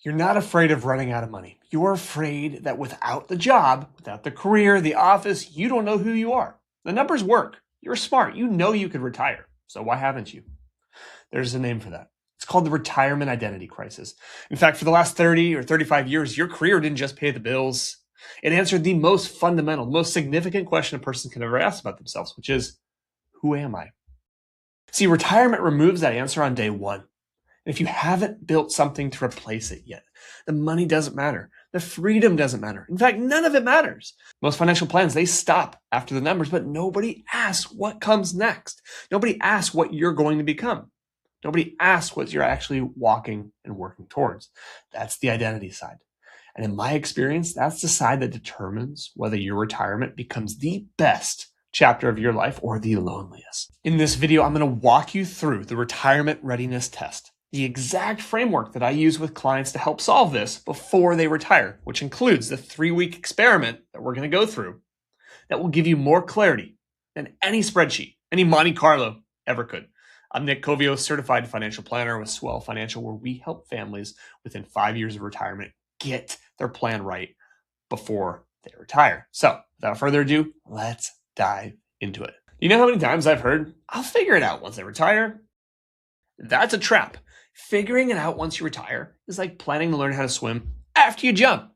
You're not afraid of running out of money. You're afraid that without the job, without the career, the office, you don't know who you are. The numbers work. You're smart. You know you could retire. So why haven't you? There's a name for that. It's called the retirement identity crisis. In fact, for the last 30 or 35 years, your career didn't just pay the bills. It answered the most fundamental, most significant question a person can ever ask about themselves, which is, who am I? See, retirement removes that answer on day one. And if you haven't built something to replace it yet, the money doesn't matter. The freedom doesn't matter. In fact, none of it matters. Most financial plans, they stop after the numbers, but nobody asks what comes next. Nobody asks what you're going to become. Nobody asks what you're actually walking and working towards. That's the identity side. And in my experience, that's the side that determines whether your retirement becomes the best chapter of your life or the loneliest. In this video, I'm going to walk you through the retirement readiness test, the exact framework that I use with clients to help solve this before they retire, which includes the 3-week experiment that we're going to go through that will give you more clarity than any spreadsheet, any Monte Carlo ever could. I'm Nick Covio, certified financial planner with Swell Financial, where we help families within 5 years of retirement get their plan right before they retire. So without further ado, let's dive into it. You know how many times I've heard, I'll figure it out once I retire? That's a trap. Figuring it out once you retire is like planning to learn how to swim after you jump.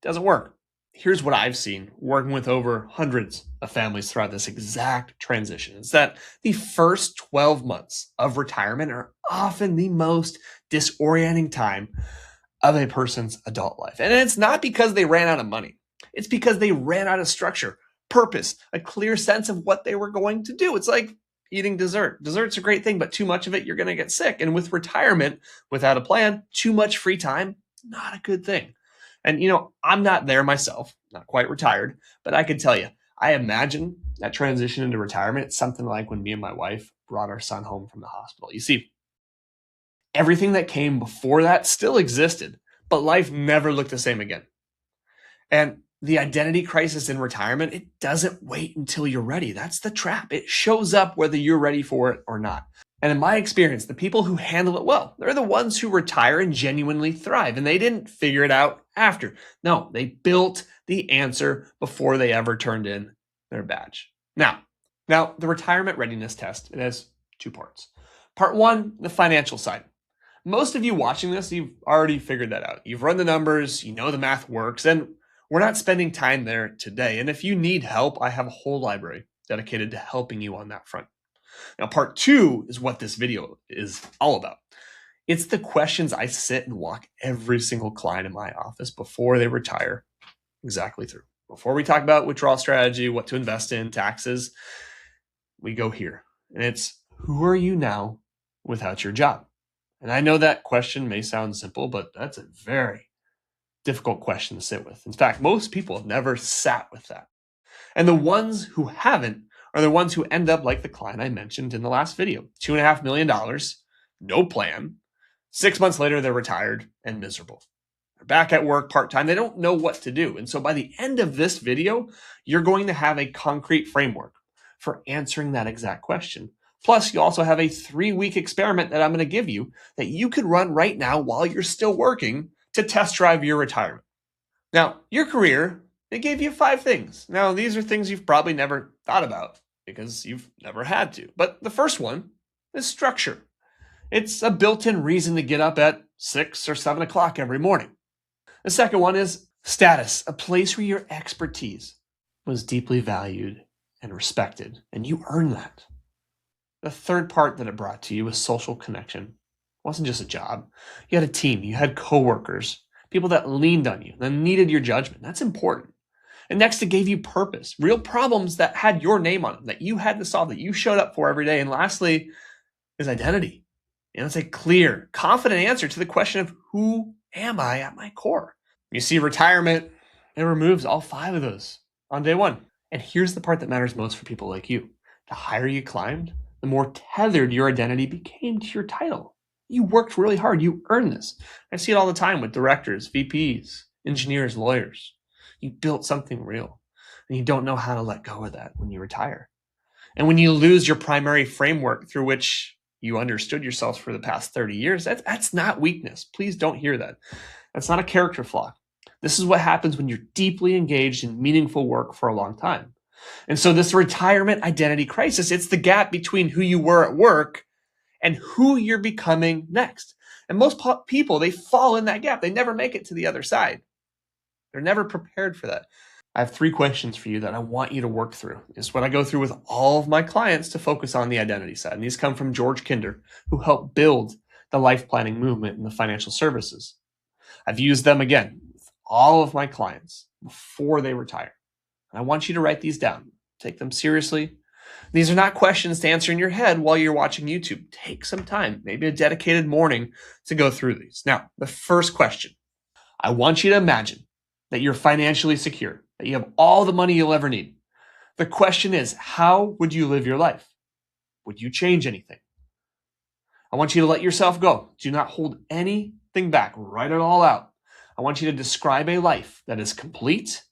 Doesn't work. Here's what I've seen working with over hundreds of families throughout this exact transition. It's that the first 12 months of retirement are often the most disorienting time of a person's adult life. And it's not because they ran out of money. It's because they ran out of structure, purpose, a clear sense of what they were going to do. It's like eating dessert. Dessert's a great thing, but too much of it, you're going to get sick. And with retirement, without a plan, too much free time, not a good thing. And, I'm not there myself, not quite retired, but I could tell you, I imagine that transition into retirement, it's something like when me and my wife brought our son home from the hospital. You see, everything that came before that still existed, but life never looked the same again. And the identity crisis in retirement, it doesn't wait until you're ready. That's the trap. It shows up whether you're ready for it or not. And in my experience, the people who handle it well, they're the ones who retire and genuinely thrive. And they didn't figure it out after. No, they built the answer before they ever turned in their badge. Now, the retirement readiness test, it has 2 parts. Part 1, the financial side. Most of you watching this, you've already figured that out. You've run the numbers, you know the math works, and we're not spending time there today. And if you need help, I have a whole library dedicated to helping you on that front. Now, part 2 is what this video is all about. It's the questions I sit and walk every single client in my office before they retire exactly through. Before we talk about withdrawal strategy, what to invest in, taxes, we go here. And it's, who are you now without your job? And I know that question may sound simple, but that's a very difficult question to sit with. In fact, most people have never sat with that. And the ones who haven't are the ones who end up like the client I mentioned in the last video. $2.5 million, no plan. 6 months later, they're retired and miserable. They're back at work part-time. They don't know what to do. And so by the end of this video, you're going to have a concrete framework for answering that exact question. Plus, you also have a 3-week experiment that I'm going to give you that you could run right now while you're still working to test drive your retirement. Now, your career, it gave you 5 things. Now, these are things you've probably never thought about because you've never had to. But the first one is structure. It's a built-in reason to get up at 6 or 7 o'clock every morning. The second one is status, a place where your expertise was deeply valued and respected, and you earned that. The third part that it brought to you was social connection. It wasn't just a job. You had a team, you had coworkers, people that leaned on you, that needed your judgment. That's important. And next, it gave you purpose, real problems that had your name on them, that you had to solve, that you showed up for every day. And lastly, is identity. It's a clear, confident answer to the question of who am I at my core? You see, retirement, it removes all 5 of those on day one. And here's the part that matters most for people like you. The higher you climbed, the more tethered your identity became to your title. You worked really hard. You earned this. I see it all the time with directors, VPs, engineers, lawyers. You built something real, and you don't know how to let go of that when you retire. And when you lose your primary framework through which You understood yourself for the past 30 years. That's not weakness. Please don't hear that. That's not a character flaw. This is what happens when you're deeply engaged in meaningful work for a long time. And so this retirement identity crisis, it's the gap between who you were at work and who you're becoming next. And most people, they fall in that gap. They never make it to the other side. They're never prepared for that. I have 3 questions for you that I want you to work through. It's what I go through with all of my clients to focus on the identity side. And these come from George Kinder, who helped build the life planning movement in the financial services. I've used them again with all of my clients before they retire. And I want you to write these down. Take them seriously. These are not questions to answer in your head while you're watching YouTube. Take some time, maybe a dedicated morning, to go through these. Now, the first question, I want you to imagine that you're financially secure, that you have all the money you'll ever need. The question is, how would you live your life? Would you change anything? I want you to let yourself go. Do not hold anything back. Write it all out. I want you to describe a life that is complete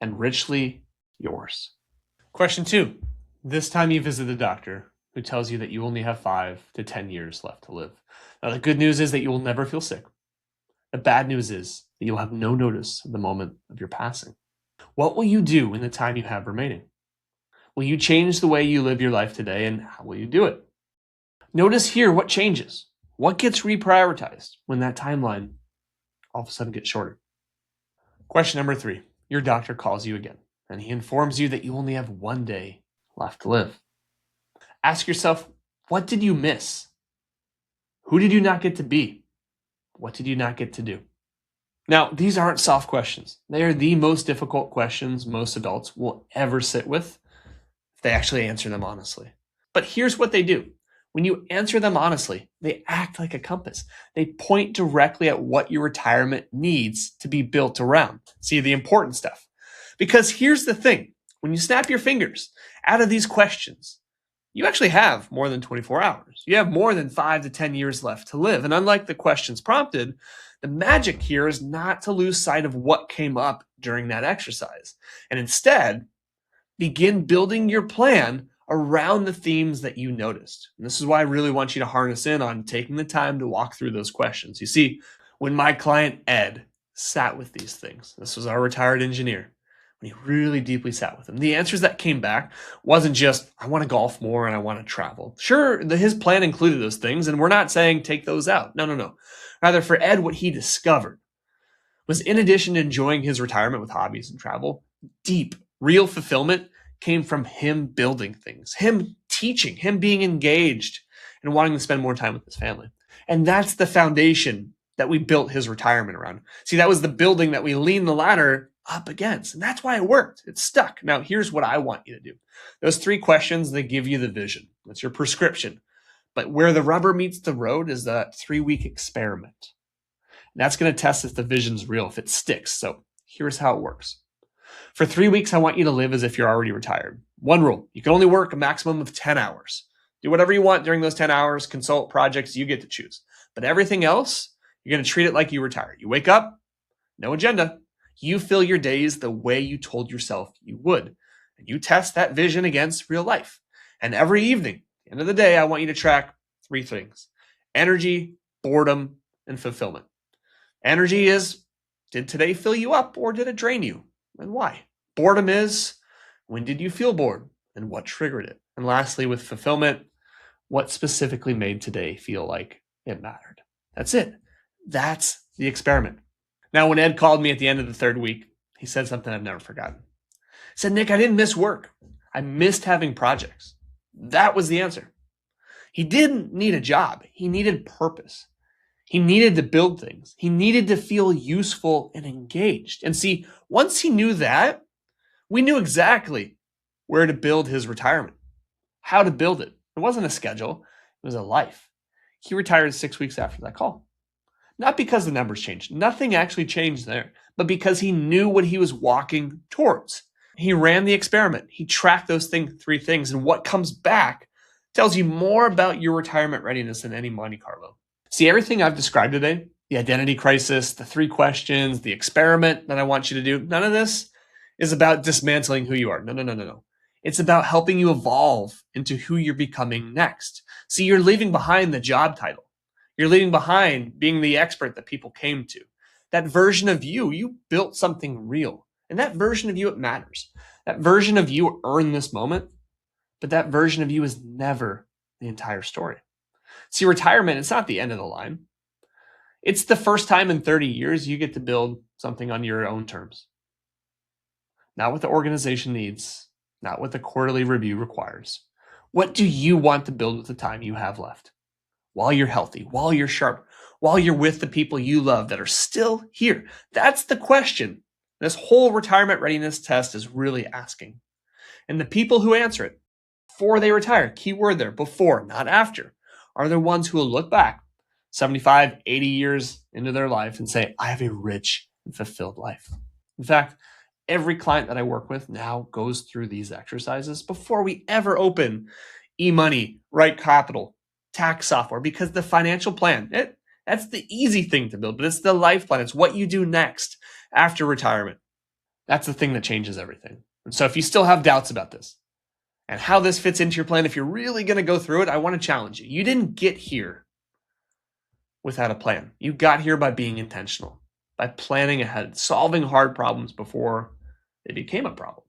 and richly yours. Question 2. This time you visit the doctor who tells you that you only have 5 to 10 years left to live. Now, the good news is that you will never feel sick. The bad news is that you'll have no notice of the moment of your passing. What will you do in the time you have remaining? Will you change the way you live your life today, and how will you do it? Notice here what changes. What gets reprioritized when that timeline all of a sudden gets shorter? Question number 3. Your doctor calls you again, and he informs you that you only have 1 day left to live. Ask yourself, what did you miss? Who did you not get to be? What did you not get to do? Now, these aren't soft questions. They are the most difficult questions most adults will ever sit with if they actually answer them honestly. But here's what they do. When you answer them honestly, they act like a compass. They point directly at what your retirement needs to be built around. See, the important stuff. Because here's the thing. When you snap your fingers out of these questions, you actually have more than 24 hours. You have more than 5 to 10 years left to live. And unlike the questions prompted, the magic here is not to lose sight of what came up during that exercise. And instead, begin building your plan around the themes that you noticed. And this is why I really want you to harness in on taking the time to walk through those questions. You see, when my client Ed sat with these things, this was our retired engineer, when he really deeply sat with them, the answers that came back wasn't just, I want to golf more and I want to travel. Sure, his plan included those things, and we're not saying take those out. No. Rather, for Ed, what he discovered was, in addition to enjoying his retirement with hobbies and travel, deep, real fulfillment came from him building things, him teaching, him being engaged, and wanting to spend more time with his family. And that's the foundation that we built his retirement around. See, that was the building that we leaned the ladder up against. And that's why it worked. It stuck. Now, here's what I want you to do. Those 3 questions, they give you the vision. That's your prescription. But where the rubber meets the road is that 3-week experiment. And that's going to test if the vision's real, if it sticks. So here's how it works. For 3 weeks, I want you to live as if you're already retired. 1 rule, you can only work a maximum of 10 hours. Do whatever you want during those 10 hours, consult projects, you get to choose. But everything else, you're going to treat it like you retired. You wake up, no agenda. You fill your days the way you told yourself you would. And you test that vision against real life. And every evening, at the end of the day, I want you to track 3 things: energy, boredom, and fulfillment. Energy is, did today fill you up or did it drain you? And why? Boredom is, when did you feel bored and what triggered it? And lastly, with fulfillment, what specifically made today feel like it mattered? That's it. That's the experiment. Now, when Ed called me at the end of the 3rd week, he said something I've never forgotten. He said, Nick, I didn't miss work. I missed having projects. That was the answer. He didn't need a job. He needed purpose. He needed to build things. He needed to feel useful and engaged. And see, once he knew that, we knew exactly where to build his retirement, how to build it. It wasn't a schedule. It was a life. He retired 6 weeks after that call. Not because the numbers changed. Nothing actually changed there, but because he knew what he was walking towards. He ran the experiment. He tracked those 3 things, and what comes back tells you more about your retirement readiness than any Monte Carlo. See, everything I've described today, the identity crisis, the 3 questions, the experiment that I want you to do, none of this is about dismantling who you are. No. It's about helping you evolve into who you're becoming next. See, you're leaving behind the job title. You're leaving behind being the expert that people came to. That version of you, you built something real. And that version of you, it matters. That version of you earned this moment, but that version of you is never the entire story. See, retirement, it's not the end of the line. It's the first time in 30 years you get to build something on your own terms. Not what the organization needs, not what the quarterly review requires. What do you want to build with the time you have left? While you're healthy, while you're sharp, while you're with the people you love that are still here. That's the question this whole retirement readiness test is really asking. And the people who answer it before they retire, keyword there, before, not after, are the ones who will look back 75, 80 years into their life and say, I have a rich and fulfilled life. In fact, every client that I work with now goes through these exercises before we ever open eMoney, Right Capital, tax software, because the financial plan, that's the easy thing to build, but it's the life plan. It's what you do next after retirement. That's the thing that changes everything. And so if you still have doubts about this and how this fits into your plan, if you're really going to go through it, I want to challenge you. You didn't get here without a plan. You got here by being intentional, by planning ahead, solving hard problems before they became a problem.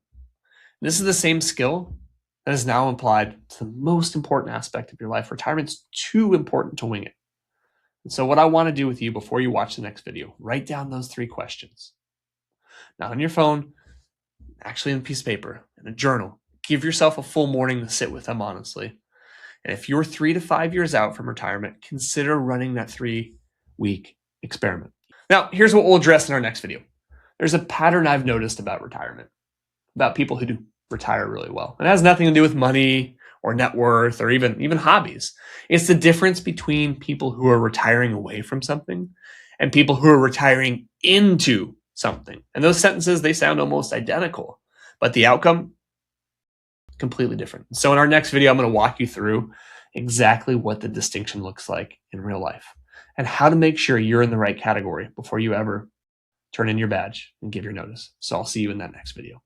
This is the same skill that is now applied to the most important aspect of your life. Retirement's too important to wing it. And so what I want to do with you before you watch the next video, write down those 3 questions. Not on your phone, actually in a piece of paper, in a journal. Give yourself a full morning to sit with them honestly. And if you're 3 to 5 years out from retirement, consider running that 3-week experiment. Now, here's what we'll address in our next video. There's a pattern I've noticed about retirement, about people who do retire really well. It has nothing to do with money or net worth or even hobbies. It's the difference between people who are retiring away from something and people who are retiring into something. And those sentences, they sound almost identical, but the outcome, completely different. So in our next video, I'm going to walk you through exactly what the distinction looks like in real life and how to make sure you're in the right category before you ever turn in your badge and give your notice. So I'll see you in that next video.